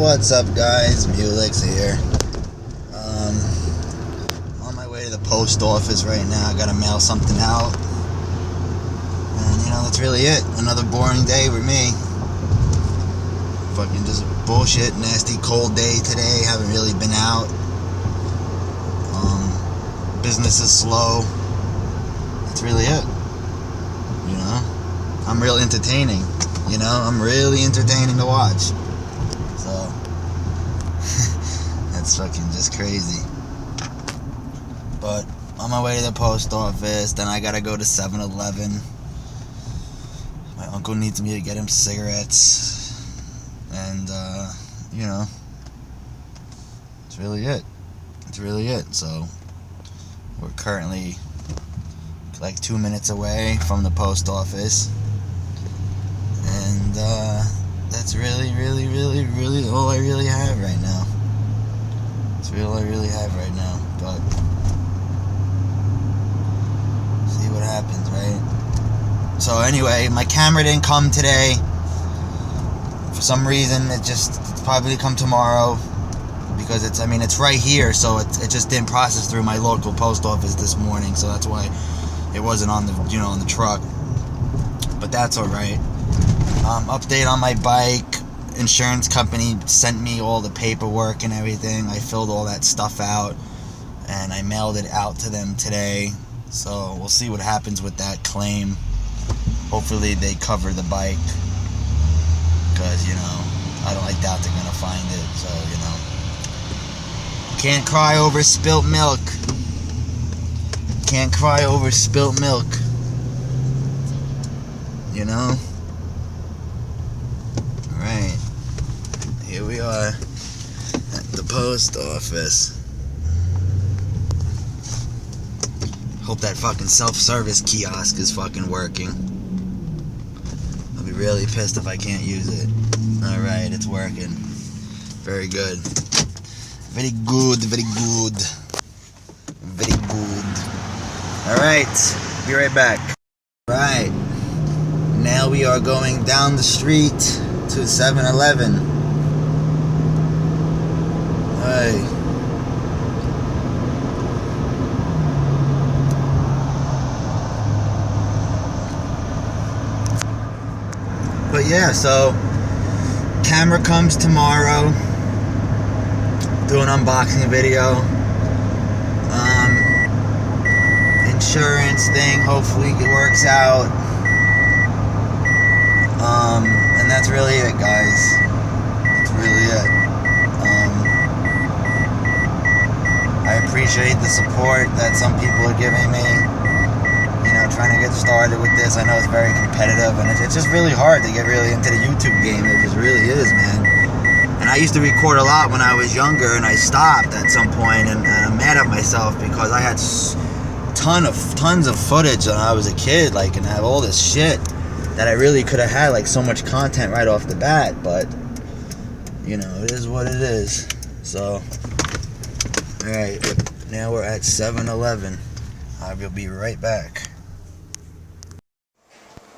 What's up, guys? Mulix here. On my way to the post office right now. I gotta mail something out. And, that's really it. Another boring day with me. Fucking just bullshit, nasty, cold day today. Haven't really been out. Business is slow. That's really it. I'm real entertaining. I'm really entertaining to watch. So, that's fucking just crazy. But, on my way to the post office, then I gotta go to 7-Eleven. My uncle needs me to get him cigarettes. And, it's really it. It's really it. So, we're currently like 2 minutes away from the post office. And, that's really all I really have right now. It's all I really have right now. But see what happens, right? So anyway, my camera didn't come today. For some reason, it's probably come tomorrow. Because it's right here, so it just didn't process through my local post office this morning. So that's why it wasn't on the, on the truck. But that's alright. Update on my bike. Insurance company sent me all the paperwork and everything. I filled all that stuff out and I mailed it out to them today. So we'll see what happens with that claim. Hopefully they cover the bike. Because, I doubt they're going to find it. So, can't cry over spilt milk. Can't cry over spilt milk. Alright. Here we are at the post office. Hope that fucking self-service kiosk is fucking working. I'll be really pissed if I can't use it. Alright, it's working. Very good. Very good, very good. Very good. Alright, be right back. Right. Now we are going down the street to 7-Eleven. Hey. But yeah, so camera comes tomorrow. Do an unboxing video. Insurance thing, hopefully it works out. And that's really it, guys. That's really it. I appreciate the support that some people are giving me. Trying to get started with this. I know it's very competitive, and it's just really hard to get really into the YouTube game. It just really is, man. And I used to record a lot when I was younger, and I stopped at some point, and I'm mad at myself because I had tons of footage when I was a kid, and I have all this shit that I really could have had, so much content right off the bat, but, it is what it is. So, alright, now we're at 7-Eleven. I will be right back.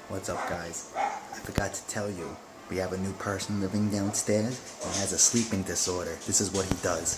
What's up, guys? I forgot to tell you, we have a new person living downstairs and has a sleeping disorder. This is what he does.